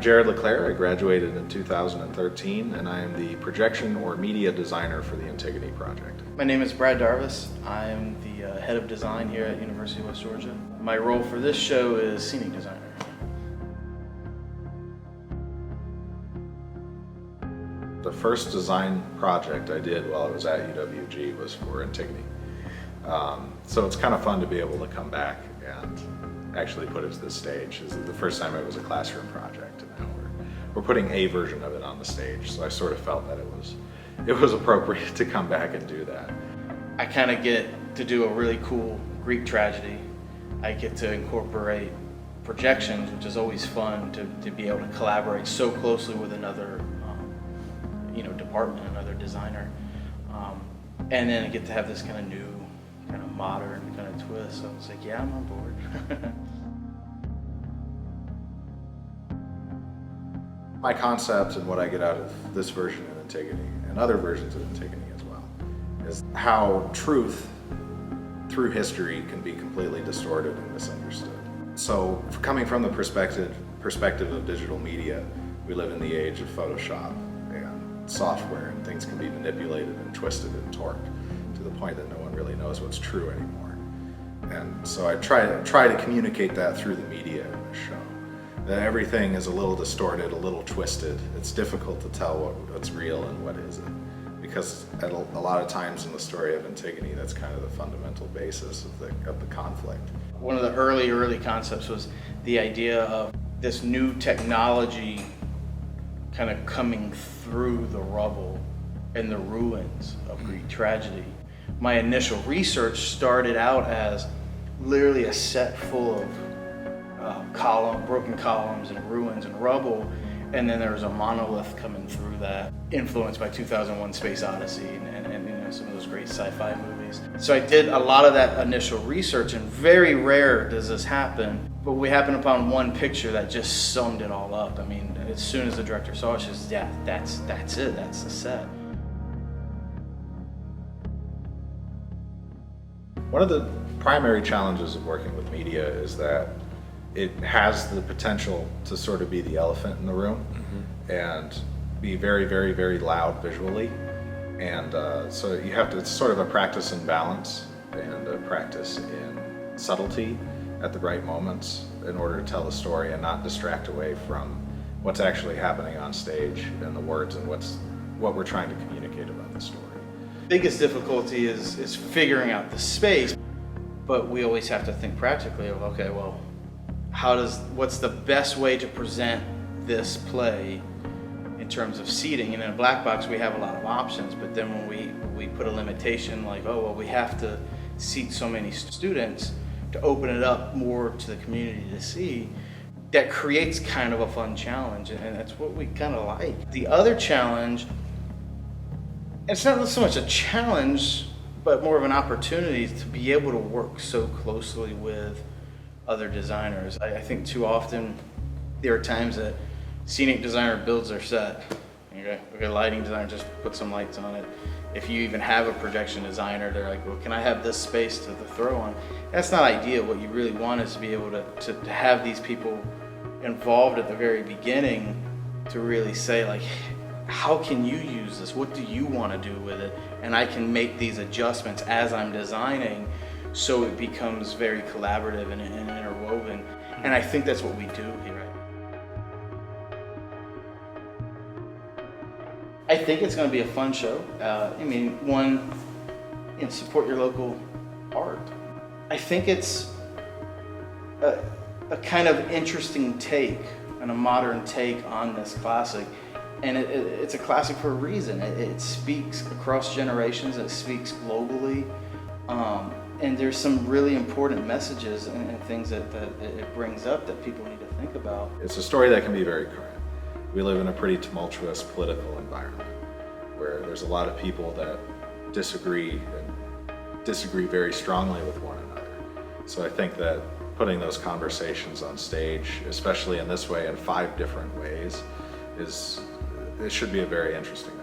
Jared LeClaire. I graduated in 2013, and I am the projection or media designer for the Antigone Project. My name is Brad Darvas. I am the head of design here at University of West Georgia. My role for this show is scenic designer. The first design project I did while I was at UWG was for Antigone. So it's kind of fun to be able to come back and actually put it to the stage. The first time it was a classroom project, and now we're putting a version of it on the stage. So I sort of felt that it was appropriate to come back and do that. I kind of get to do a really cool Greek tragedy. I get to incorporate projections, which is always fun to be able to collaborate so closely with another department, another designer. And then I get to have this kind of new, kind of modern kind of twist. So I was like, yeah, I'm on board. My concept and what I get out of this version of Antigone and other versions of Antigone as well is how truth through history can be completely distorted and misunderstood. So coming from the perspective of digital media, we live in the age of Photoshop and software, and things can be manipulated and twisted and torqued to the point that no one really knows what's true anymore. And so I try to communicate that through the media in the show. That everything is a little distorted, a little twisted. It's difficult to tell what's real and what isn't, because a lot of times in the story of Antigone, that's kind of the fundamental basis of the conflict. One of the early concepts was the idea of this new technology kind of coming through the rubble and the ruins of Greek tragedy. My initial research started out as literally a set full of broken columns and ruins and rubble, and then there was a monolith coming through that, influenced by 2001: Space Odyssey and some of those great sci-fi movies. So I did a lot of that initial research, and very rare does this happen, but we happened upon one picture that just summed it all up. I mean, as soon as the director saw it, she says, yeah, that's it, that's the set. One of the primary challenges of working with media is that it has the potential to sort of be the elephant in the room and be very, very, very loud visually. And so you have to, it's sort of a practice in balance and a practice in subtlety at the right moments in order to tell the story and not distract away from what's actually happening on stage and the words and what we're trying to communicate about the story. Biggest difficulty is figuring out the space, but we always have to think practically of, okay, well, what's the best way to present this play in terms of seating? And in a black box, we have a lot of options, but then when we put a limitation like, oh, well, we have to seat so many students to open it up more to the community to see, that creates kind of a fun challenge, and that's what we kind of like. The other challenge, it's not so much a challenge, but more of an opportunity to be able to work so closely with other designers. I think too often there are times that scenic designer builds their set. Okay, lighting designer just put some lights on it. If you even have a projection designer, they're like, well, can I have this space to throw on? That's not ideal. What you really want is to be able to have these people involved at the very beginning to really say, like, how can you use this? What do you want to do with it? And I can make these adjustments as I'm designing, so it becomes very collaborative and interwoven. And I think that's what we do here. I think it's going to be a fun show. Support your local art. I think it's a kind of interesting take and a modern take on this classic. And it's a classic for a reason. It speaks across generations, it speaks globally. And there's some really important messages and things that it brings up that people need to think about. It's a story that can be very current. We live in a pretty tumultuous political environment where there's a lot of people that disagree very strongly with one another. So I think that putting those conversations on stage, especially in this way, in 5 different ways, it should be a very interesting